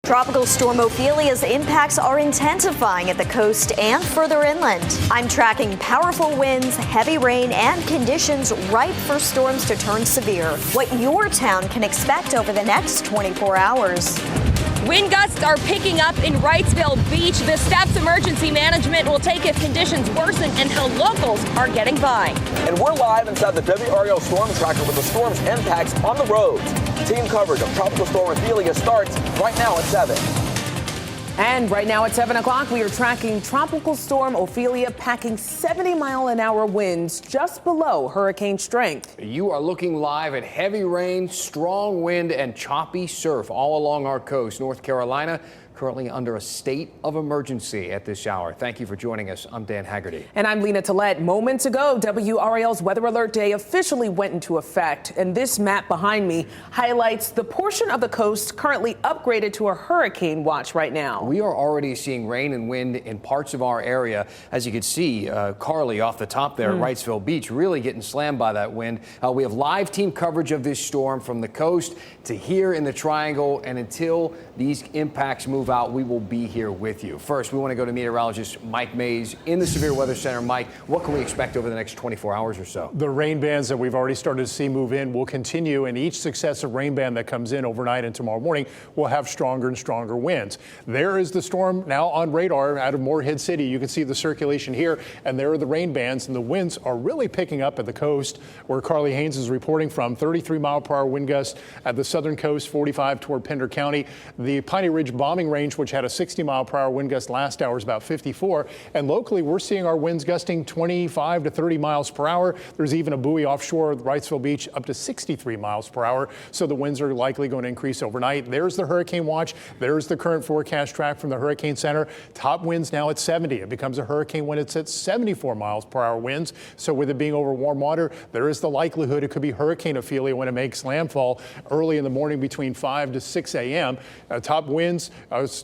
Tropical storm Ophelia's impacts are intensifying at the coast and further inland. I'm tracking powerful winds, heavy rain, and conditions ripe for storms to turn severe. What your town can expect over the next 24 hours. Wind gusts are picking up in Wrightsville Beach. The steps emergency management will take if conditions worsen and how locals are getting by. And we're live inside the WRAL storm tracker with the storm's impacts on the roads. Team coverage of Tropical Storm Ophelia starts right now at 7. And right now at 7 o'clock, we are tracking Tropical Storm Ophelia packing 70-mile-an-hour winds just below hurricane strength. You are looking live at heavy rain, strong wind, and choppy surf all along our coast. North Carolina currently under a state of emergency at this hour. Thank you for joining us. I'm Dan Haggerty. And I'm Lena Tillett. Moments ago, WRAL's Weather Alert Day officially went into effect. And this map behind me highlights the portion of the coast currently upgraded to a hurricane watch right now. We are already seeing rain and wind in parts of our area. As you can see, Carly off the top there at Wrightsville Beach really getting slammed by that wind. We have live team coverage of this storm from the coast to here in the Triangle. And until these impacts move out, we will be here with you. First, we want to go to meteorologist Mike Mays in the Severe Weather Center. Mike, what can we expect over the next 24 hours or so? The rain bands that we've already started to see move in will continue, and each successive rain band that comes in overnight and tomorrow morning will have stronger and stronger winds. There is the storm now on radar out of Morehead City. You can see the circulation here, and there are the rain bands, and the winds are really picking up at the coast where Carly Haynes is reporting from. 33-mile-per-hour wind gusts at the southern coast, 45 toward Pender County. The Piney Ridge bombing range, which had a 60-mile-per-hour wind gust last hour, is about 54. And locally, we're seeing our winds gusting 25 to 30 miles per hour. There's even a buoy offshore Wrightsville Beach up to 63 miles per hour. So the winds are likely going to increase overnight. There's the hurricane watch. There's the current forecast track from the Hurricane Center. Top winds now at 70. It becomes a hurricane when it's at 74 miles per hour winds. So with it being over warm water, there is the likelihood it could be Hurricane Ophelia when it makes landfall early in the morning between 5 to 6 a.m. Top winds,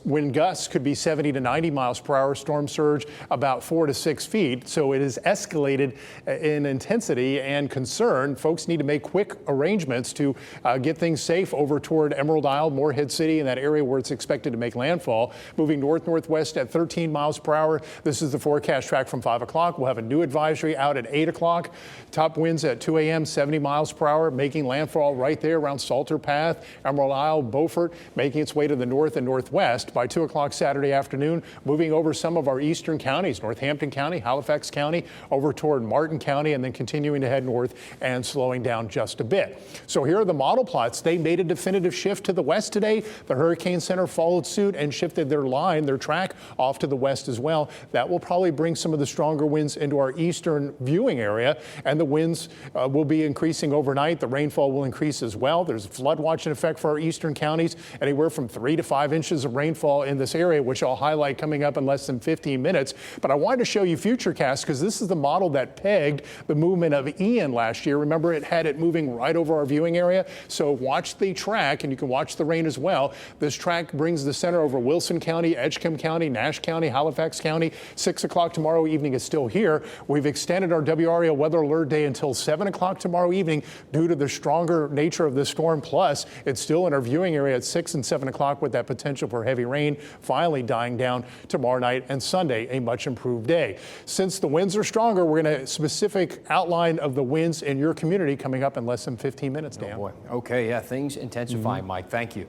wind gusts could be 70 to 90 miles per hour, storm surge about 4 to 6 feet. So it is escalated in intensity and concern. Folks need to make quick arrangements to get things safe over toward Emerald Isle, Morehead City, in that area where it's expected to make landfall. Moving north-northwest at 13 miles per hour. This is the forecast track from 5 o'clock. We'll have a new advisory out at 8 o'clock. Top winds at 2 a.m., 70 miles per hour, making landfall right there around Salter Path, Emerald Isle, Beaufort, making its way to the north and northwest. By 2 o'clock Saturday afternoon, moving over some of our eastern counties, Northampton County, Halifax County, over toward Martin County, and then continuing to head north and slowing down just a bit. So here are the model plots. They made a definitive shift to the west today. The Hurricane Center followed suit and shifted their line, their track, off to the west as well. That will probably bring some of the stronger winds into our eastern viewing area, and the winds will be increasing overnight. The rainfall will increase as well. There's a flood watch in effect for our eastern counties, anywhere from 3 to 5 inches of rainfall in this area, which I'll highlight coming up in less than 15 minutes. But I wanted to show you Futurecast because this is the model that pegged the movement of Ian last year. Remember, it had it moving right over our viewing area. So watch the track, and you can watch the rain as well. This track brings the center over Wilson County, Edgecombe County, Nash County, Halifax County. 6 o'clock tomorrow evening is still here. We've extended our WRAL Weather Alert Day until 7 o'clock tomorrow evening due to the stronger nature of the storm. Plus, it's still in our viewing area at 6 and 7 o'clock with that potential for heavy rain finally dying down tomorrow night, and Sunday a much improved day. Since the winds are stronger, we're going to specific outline of the winds in your community coming up in less than 15 minutes, Dan. Oh boy. Okay, yeah, things intensifying, Mike. Thank you.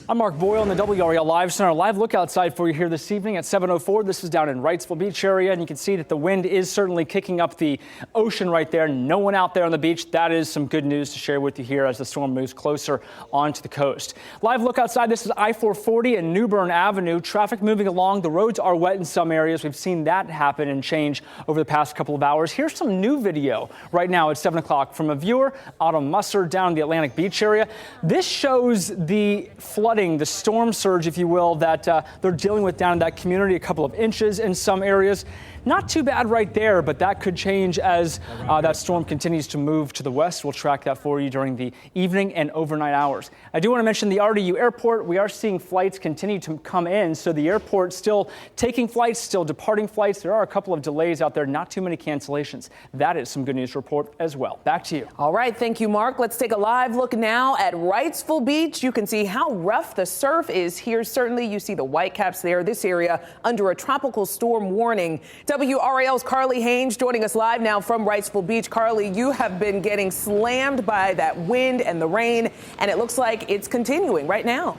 I'm Mark Boyle in the WRAL Live Center. Live look outside for you here this evening at 7:04. This is down in Wrightsville Beach area, and you can see that the wind is certainly kicking up the ocean right there. No one out there on the beach. That is some good news to share with you here as the storm moves closer onto the coast. Live look outside. This is I-440 and New Bern Avenue. Traffic moving along. The roads are wet in some areas. We've seen that happen and change over the past couple of hours. Here's some new video right now at 7 o'clock from a viewer, Autumn Musser, down in the Atlantic Beach area. This shows the flooding, the storm surge, if you will, that they're dealing with down in that community, a couple of inches in some areas. Not too bad right there, but that could change as that storm continues to move to the west. We'll track that for you during the evening and overnight hours. I do want to mention the RDU airport. We are seeing flights continue to come in, so the airport still taking flights, still departing flights. There are a couple of delays out there, not too many cancellations. That is some good news to report as well. Back to you. All right, thank you, Mark. Let's take a live look now at Wrightsville Beach. You can see how rough the surf is here. Certainly, you see the whitecaps there. This area under a tropical storm warning. WRAL's Carly Haynes joining us live now from Wrightsville Beach. Carly, you have been getting slammed by that wind and the rain, and it looks like it's continuing right now.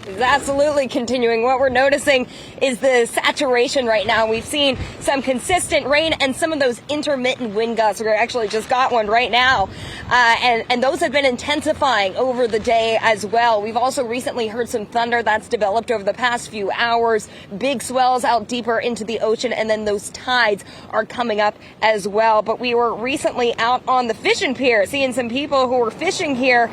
Is absolutely continuing. What we're noticing is the saturation right now. We've seen some consistent rain and some of those intermittent wind gusts. We actually just got one right now. And those have been intensifying over the day as well. We've also recently heard some thunder that's developed over the past few hours. Big swells out deeper into the ocean, and then those tides are coming up as well. But we were recently out on the fishing pier, seeing some people who were fishing here.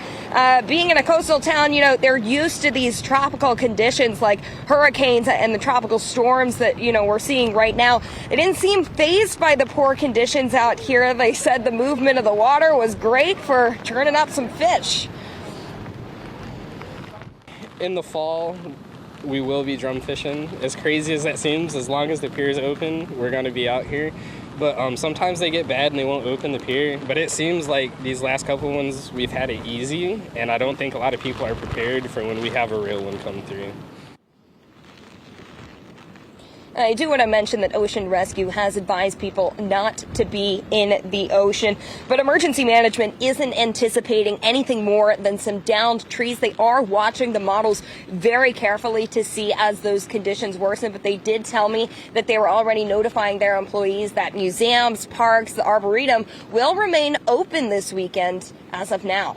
Being in a coastal town, you know, they're used to these tropical conditions like hurricanes and the tropical storms that, you know, we're seeing right now. They didn't seem fazed by the poor conditions out here. They said the movement of the water was great for turning up some fish. In the fall, we will be drum fishing. As crazy as that seems, as long as the pier is open, we're going to be out here. But sometimes they get bad and they won't open the pier. But it seems like these last couple ones, we've had it easy. And I don't think a lot of people are prepared for when we have a real one come through. I do want to mention that Ocean Rescue has advised people not to be in the ocean, but emergency management isn't anticipating anything more than some downed trees. They are watching the models very carefully to see as those conditions worsen, but they did tell me that they were already notifying their employees that museums, parks, the Arboretum will remain open this weekend as of now.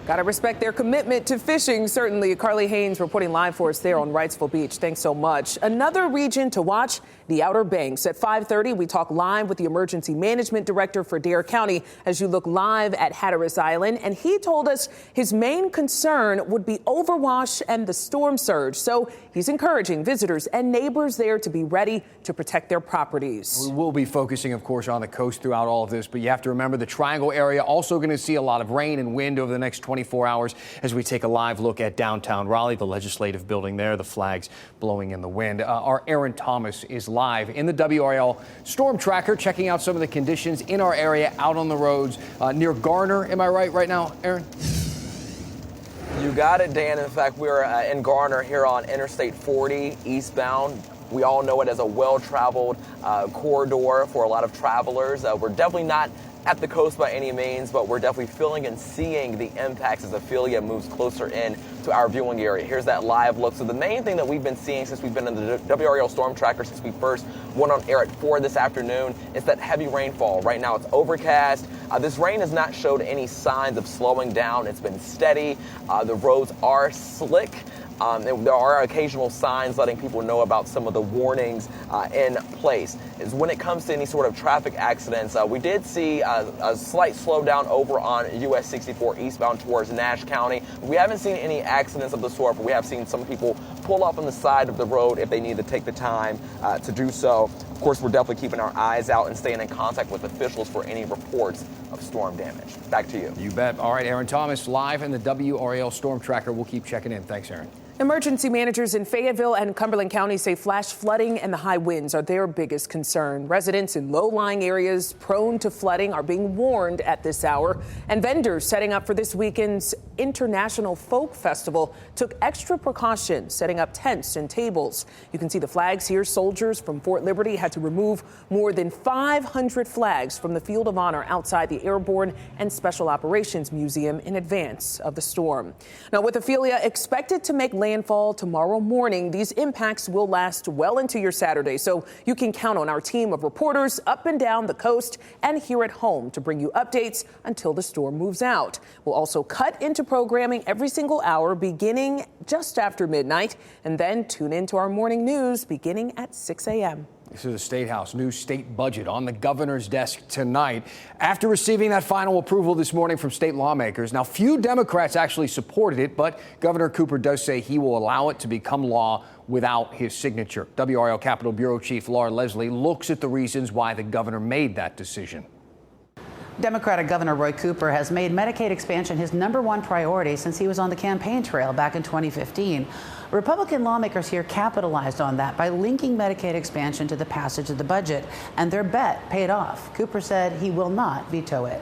Got to respect their commitment to fishing, certainly. Carly Haynes reporting live for us there on Wrightsville Beach. Thanks so much. Another region to watch, the Outer Banks. At 5:30, we talk live with the Emergency Management Director for Dare County as you look live at Hatteras Island. And he told us his main concern would be overwash and the storm surge. So he's encouraging visitors and neighbors there to be ready to protect their properties. We will be focusing, of course, on the coast throughout all of this, but you have to remember the Triangle area also going to see a lot of rain and wind over the next 24 hours as we take a live look at downtown Raleigh, the legislative building there, the flags blowing in the wind. Our Aaron Thomas is live in the WRAL Storm Tracker, checking out some of the conditions in our area out on the roads near Garner. Am I right now, Aaron? You got it, Dan. In fact, we're in Garner here on Interstate 40 eastbound. We all know it as a well-traveled corridor for a lot of travelers. We're definitely not at the coast by any means, but we're definitely feeling and seeing the impacts as Ophelia moves closer in to our viewing area. Here's that live look. So the main thing that we've been seeing since we've been in the WRAL Storm Tracker, since we first went on air at 4 this afternoon, is that heavy rainfall. Right now it's overcast. This rain has not showed any signs of slowing down. It's been steady. The roads are slick. And there are occasional signs letting people know about some of the warnings in place. Is when it comes to any sort of traffic accidents, we did see a slight slowdown over on US 64 eastbound towards Nash County. We haven't seen any accidents of the sort, but we have seen some people pull off on the side of the road if they need to take the time to do so. Of course, we're definitely keeping our eyes out and staying in contact with officials for any reports of storm damage. Back to you. You bet. All right, Aaron Thomas live in the WRAL Storm Tracker. We'll keep checking in. Thanks, Aaron. Emergency managers in Fayetteville and Cumberland County say flash flooding and the high winds are their biggest concern. Residents in low-lying areas prone to flooding are being warned at this hour. And vendors setting up for this weekend's International Folk Festival took extra precautions, setting up tents and tables. You can see the flags here. Soldiers from Fort Liberty had to remove more than 500 flags from the Field of Honor outside the Airborne and Special Operations Museum in advance of the storm. Now, with Ophelia expected to make landfall tomorrow morning, these impacts will last well into your Saturday. So you can count on our team of reporters up and down the coast and here at home to bring you updates until the storm moves out. We'll also cut into programming every single hour beginning just after midnight, and then tune into our morning news beginning at 6 a.m. This is the State House. New state budget on the governor's desk tonight after receiving that final approval this morning from state lawmakers. Now, few Democrats actually supported it, but Governor Cooper does say he will allow it to become law without his signature. WRAL Capitol Bureau Chief Laura Leslie looks at the reasons why the governor made that decision. Democratic Governor Roy Cooper has made Medicaid expansion his #1 priority since he was on the campaign trail back in 2015. Republican lawmakers here capitalized on that by linking Medicaid expansion to the passage of the budget, and their bet paid off. Cooper said he will not veto it.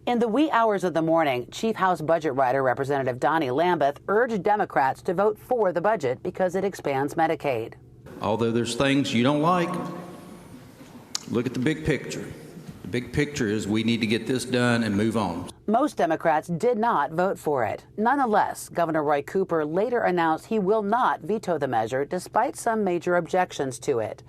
In the wee hours of the morning, Chief House Budget Writer Representative Donnie Lambeth urged Democrats to vote for the budget because it expands Medicaid. Although there's things you don't like, look at the big picture. The big picture is we need to get this done and move on. Most Democrats did not vote for it. Nonetheless, Governor Roy Cooper later announced he will not veto the measure despite some major objections to it.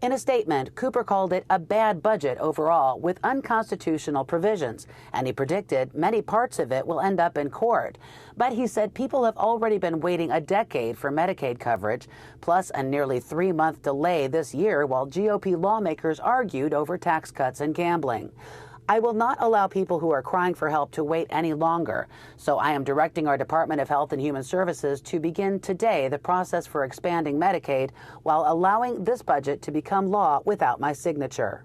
In a statement, Cooper called it a bad budget overall with unconstitutional provisions, and he predicted many parts of it will end up in court. But he said people have already been waiting a decade for Medicaid coverage, plus a nearly 3-month delay this year while GOP lawmakers argued over tax cuts and gambling. I will not allow people who are crying for help to wait any longer. So I am directing our Department of Health and Human Services to begin today the process for expanding Medicaid while allowing this budget to become law without my signature.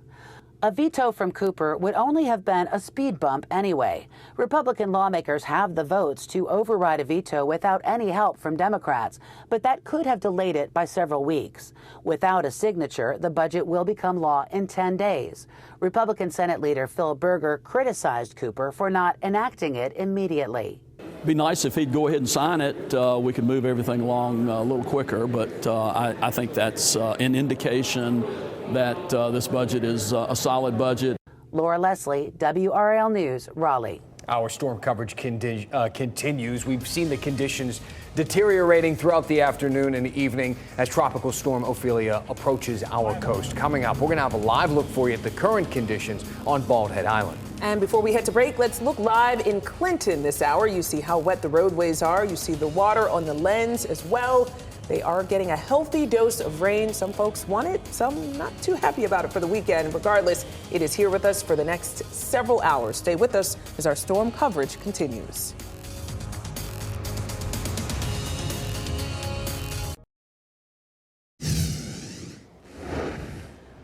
A veto from Cooper would only have been a speed bump anyway. Republican lawmakers have the votes to override a veto without any help from Democrats, but that could have delayed it by several weeks. Without a signature, the budget will become law in 10 days. Republican Senate Leader Phil Berger criticized Cooper for not enacting it immediately. It'd be nice if he'd go ahead and sign it. We could move everything along a little quicker, but I think that's an indication that this budget is a solid budget. Laura Leslie, WRAL News, Raleigh. Our storm coverage continues. We've seen the conditions deteriorating throughout the afternoon and evening as Tropical Storm Ophelia approaches our coast. Coming up, we're going to have a live look for you at the current conditions on Bald Head Island. And before we head to break, let's look live in Clinton this hour. You see how wet the roadways are. You see the water on the lens as well. They are getting a healthy dose of rain. Some folks want it, some not too happy about it for the weekend. Regardless, it is here with us for the next several hours. Stay with us as our storm coverage continues.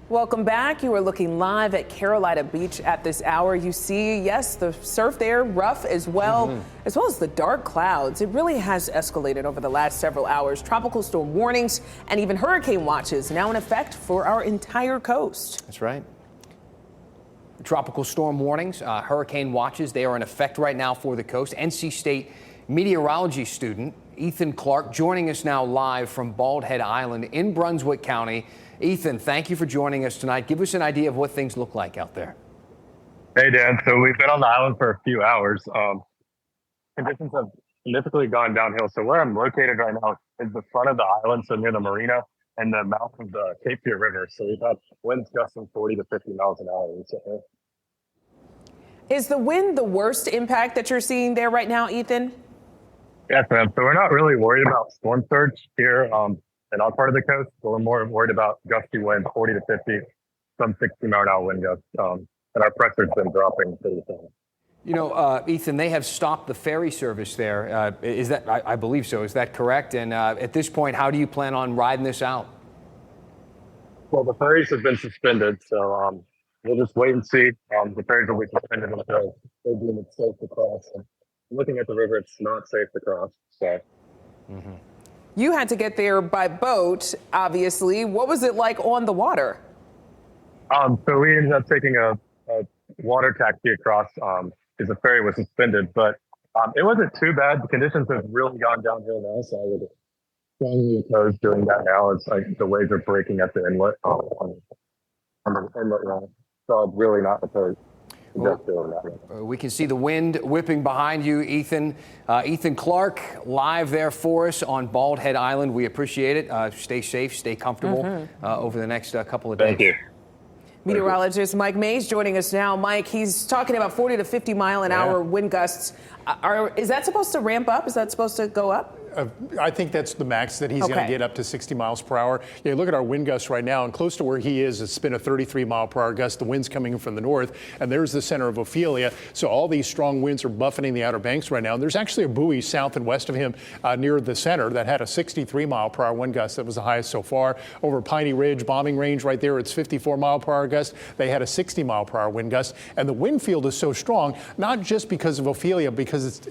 Welcome back. You are looking live at Carolina Beach at this hour. You see, yes, the surf there rough as well as the dark clouds. It really has escalated over the last several hours. Tropical storm warnings and even hurricane watches now in effect for our entire coast. That's right. Tropical storm warnings, hurricane watches, they are in effect right now for the coast. NC State meteorology student Ethan Clark joining us now live from Bald Head Island in Brunswick County. Ethan, thank you for joining us tonight. Give us an idea of what things look like out there. Hey, Dan. So we've been on the island for a few hours. Conditions have significantly gone downhill. So where I'm located right now is the front of the island, so near the marina and the mouth of the Cape Fear River. So we've had winds gusting 40 to 50 miles an hour recently. Is the wind the worst impact that you're seeing there right now, Ethan? Yes, ma'am. So we're not really worried about storm surge here in our part of the coast. So we're more worried about gusty winds, 40 to 50, some 60-mile-an-hour wind gusts. And our pressure's been dropping pretty fast. You know, Ethan, they have stopped the ferry service there. Is that, I believe so. Is that correct? And at this point, how do you plan on riding this out? Well, the ferries have been suspended, so we'll just wait and see. The ferries will be suspended until they deem it safe to cross. And looking at the river, it's not safe to cross. So. You had to get there by boat, obviously. What was it like on the water? So we ended up taking a water taxi across because the ferry was suspended, but it wasn't too bad. The conditions have really gone downhill now, so I would strongly oppose doing that now. It's like the waves are breaking at the inlet on the inlet line, so I'm really not opposed. We can see the wind whipping behind you, Ethan. Ethan Clark, live there for us on Bald Head Island. We appreciate it. Stay safe, stay comfortable over the next couple of days. Thank you. Meteorologist Mike Mays joining us now. Mike, he's talking about 40 to 50 mile an hour wind gusts. Is that supposed to ramp up? Is that supposed to go up? I think that's the max that he's going to get, up to 60 miles per hour. Yeah, look at our wind gusts right now, and close to where he is, it's been a 33 mile per hour gust. The wind's coming from the north, and there's the center of Ophelia. So all these strong winds are buffeting the Outer Banks right now. And there's actually a buoy south and west of him near the center that had a 63 mile per hour wind gust. That was the highest so far. Over Piney Ridge bombing range right there, it's 54 mile per hour gust. They had a 60 mile per hour wind gust. And the wind field is so strong, not just because of Ophelia,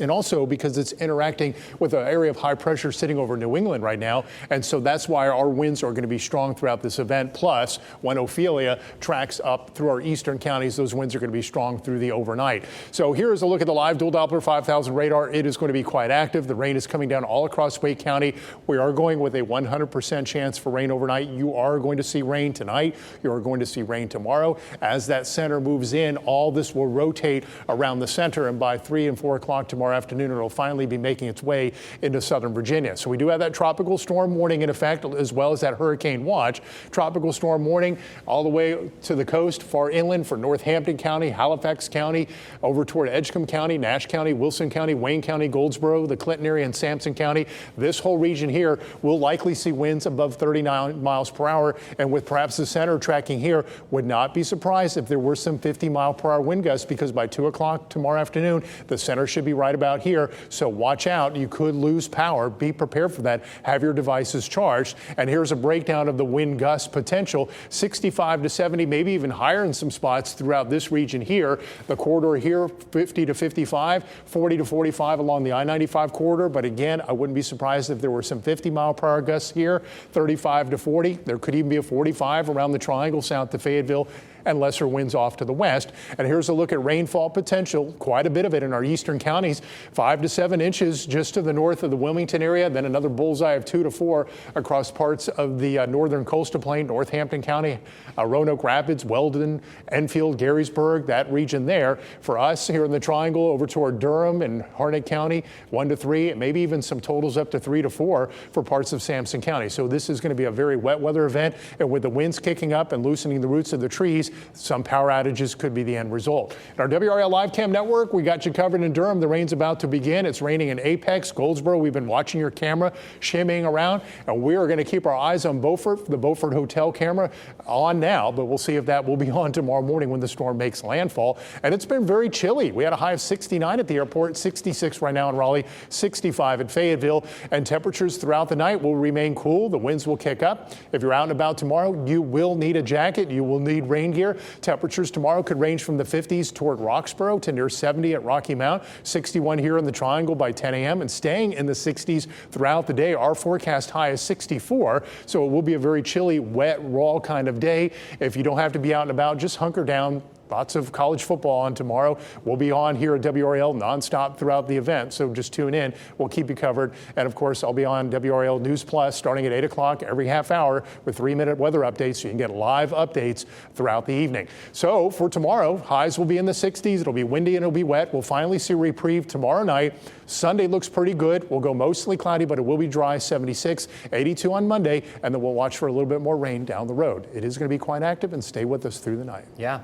and also because it's interacting with an area of high pressure sitting over New England right now. And so that's why our winds are going to be strong throughout this event. Plus, when Ophelia tracks up through our eastern counties, those winds are going to be strong through the overnight. So here is a look at the live dual Doppler 5000 radar. It is going to be quite active. The rain is coming down all across Wake County. We are going with a 100% chance for rain overnight. You are going to see rain tonight. You are going to see rain tomorrow. As that center moves in, all this will rotate around the center, and by 3 and 4 o'clock tomorrow afternoon, it'll finally be making its way into southern Virginia. So we do have that tropical storm warning in effect, as well as that hurricane watch. Tropical storm warning all the way to the coast, far inland for Northampton County, Halifax County, over toward Edgecombe County, Nash County, Wilson County, Wayne County, Goldsboro, the Clinton area, and Sampson County. This whole region here will likely see winds above 39 miles per hour, and with perhaps the center tracking here, would not be surprised if there were some 50 mile per hour wind gusts, because by 2 o'clock tomorrow afternoon, the center should be right about here. So watch out. You could lose power. Be prepared for that. Have your devices charged. And here's a breakdown of the wind gust potential: 65 to 70, maybe even higher in some spots throughout this region here. The corridor here, 50 to 55, 40 to 45 along the I-95 corridor. But again, I wouldn't be surprised if there were some 50 mile per hour gusts here, 35 to 40. There could even be a 45 around the triangle south to Fayetteville, and lesser winds off to the west. And here's a look at rainfall potential, quite a bit of it in our eastern counties, 5 to 7 inches just to the north of the Wilmington area, then another bullseye of 2 to 4 across parts of the northern coastal plain, Northampton County, Roanoke Rapids, Weldon, Enfield, Gettysburg, that region there. For us here in the triangle over toward Durham and Harnett County, 1 to 3, maybe even some totals up to 3 to 4 for parts of Sampson County. So this is going to be a very wet weather event, and with the winds kicking up and loosening the roots of the trees, some power outages could be the end result. In our WRAL Live Cam network, we got you covered in Durham. The rain's about to begin. It's raining in Apex, Goldsboro. We've been watching your camera shimmying around, and we are going to keep our eyes on Beaufort, the Beaufort Hotel camera on now, but we'll see if that will be on tomorrow morning when the storm makes landfall. And it's been very chilly. We had a high of 69 at the airport, 66 right now in Raleigh, 65 at Fayetteville, and temperatures throughout the night will remain cool. The winds will kick up. If you're out and about tomorrow, you will need a jacket. You will need rain gear. Temperatures tomorrow could range from the 50s toward Roxborough to near 70 at Rocky Mount, 61 here in the Triangle by 10 a.m. and staying in the 60s throughout the day. Our forecast high is 64, so it will be a very chilly, wet, raw kind of day. If you don't have to be out and about, just hunker down. Lots of college football on tomorrow. We'll be on here at WRAL nonstop throughout the event, so just tune in. We'll keep you covered. And of course, I'll be on WRAL News Plus starting at 8 o'clock every half hour with 3-minute weather updates, so you can get live updates throughout the evening. So for tomorrow, highs will be in the 60s. It'll be windy and it'll be wet. We'll finally see a reprieve tomorrow night. Sunday looks pretty good. We'll go mostly cloudy, but it will be dry, 76, 82 on Monday, and then we'll watch for a little bit more rain down the road. It is going to be quite active, and stay with us through the night. Yeah,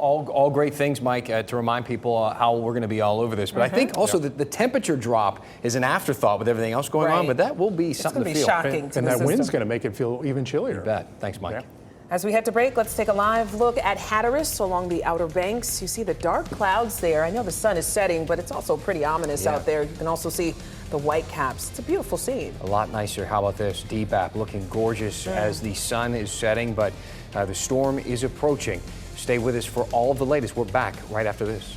all great things, Mike, to remind people how we're going to be all over this. But I think also that the temperature drop is an afterthought with everything else going on, but that will be something to feel. Shocking and that wind's going to make it feel even chillier. You bet. Thanks, Mike. Yeah. As we head to break, let's take a live look at Hatteras along the Outer Banks. You see the dark clouds there. I know the sun is setting, but it's also pretty ominous out there. You can also see the white caps. It's a beautiful scene. A lot nicer. How about this? DPAP looking gorgeous as the sun is setting, but the storm is approaching. Stay with us for all of the latest. We're back right after this.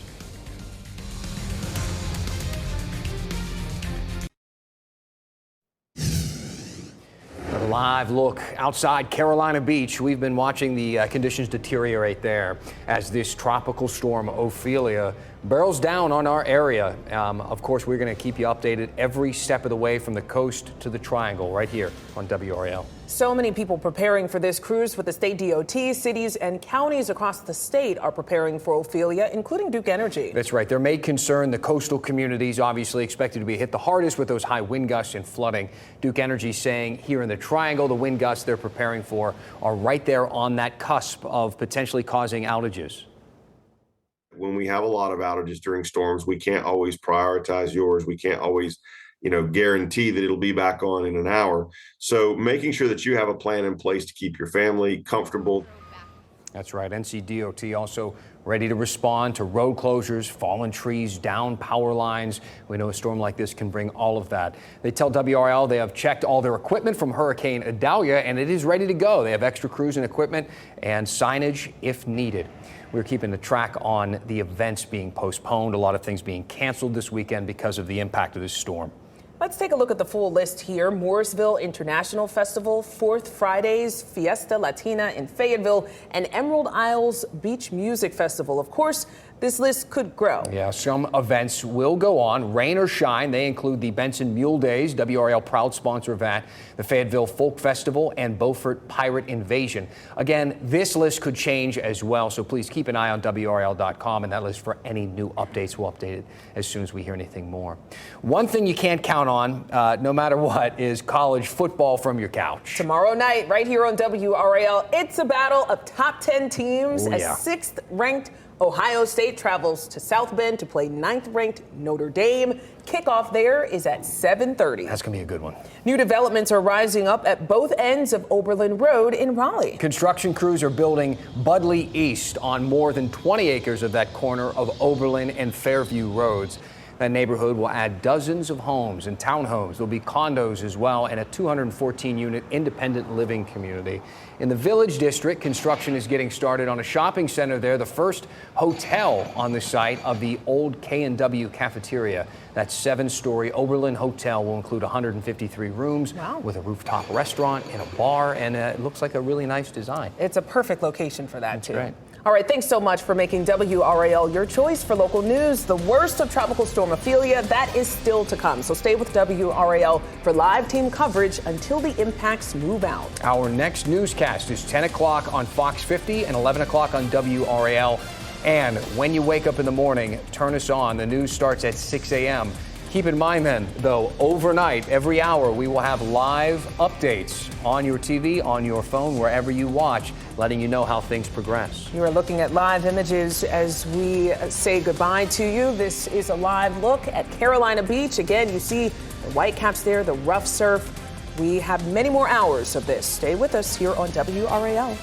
A live look outside Carolina Beach. We've been watching the conditions deteriorate there as this tropical storm Ophelia barrels down on our area. Of course, we're going to keep you updated every step of the way from the coast to the Triangle right here on WRAL. So many people preparing for this cruise with the state DOT. Cities and counties across the state are preparing for Ophelia, including Duke Energy. That's right. Their main concern, the coastal communities obviously expected to be hit the hardest with those high wind gusts and flooding. Duke Energy saying here in the Triangle, the wind gusts they're preparing for are right there on that cusp of potentially causing outages. When we have a lot of outages during storms, we can't always prioritize yours. We can't always guarantee that it'll be back on in an hour. So making sure that you have a plan in place to keep your family comfortable. That's right. NCDOT also ready to respond to road closures, fallen trees, down power lines. We know a storm like this can bring all of that. They tell WRAL they have checked all their equipment from Hurricane Idalia, and it is ready to go. They have extra crews and equipment and signage if needed. We're keeping the track on the events being postponed, a lot of things being canceled this weekend because of the impact of this storm. Let's take a look at the full list here. Mooresville International Festival, Fourth Fridays, Fiesta Latina in Fayetteville, and Emerald Isles Beach Music Festival. Of course, this list could grow. Yeah, some events will go on, rain or shine. They include the Benson Mule Days, WRAL proud sponsor of that, the Fayetteville Folk Festival, and Beaufort Pirate Invasion. Again, this list could change as well, so please keep an eye on WRAL.com and that list for any new updates. We'll update it as soon as we hear anything more. One thing you can't count on, no matter what, is college football from your couch. Tomorrow night, right here on WRAL, it's a battle of top 10 teams as 6th-ranked Ohio State travels to South Bend to play 9th-ranked Notre Dame. Kickoff there is at 7:30. That's going to be a good one. New developments are rising up at both ends of Oberlin Road in Raleigh. Construction crews are building Budley East on more than 20 acres of that corner of Oberlin and Fairview Roads. That neighborhood will add dozens of homes and townhomes. There'll be condos as well and a 214-unit independent living community. In the Village District, construction is getting started on a shopping center there, the first hotel on the site of the old K&W cafeteria. That 7-story Oberlin Hotel will include 153 rooms with a rooftop restaurant and a bar, and it looks like a really nice design. It's a perfect location for that, too. Great. All right, thanks so much for making WRAL your choice for local news. The worst of Tropical Storm Ophelia, that is still to come. So stay with WRAL for live team coverage until the impacts move out. Our next newscast is 10 o'clock on Fox 50 and 11 o'clock on WRAL. And when you wake up in the morning, turn us on. The news starts at 6 a.m. Keep in mind then, though, overnight, every hour, we will have live updates on your TV, on your phone, wherever you watch, letting you know how things progress. You are looking at live images as we say goodbye to you. This is a live look at Carolina Beach. Again, you see the Whitecaps there, the rough surf. We have many more hours of this. Stay with us here on WRAL.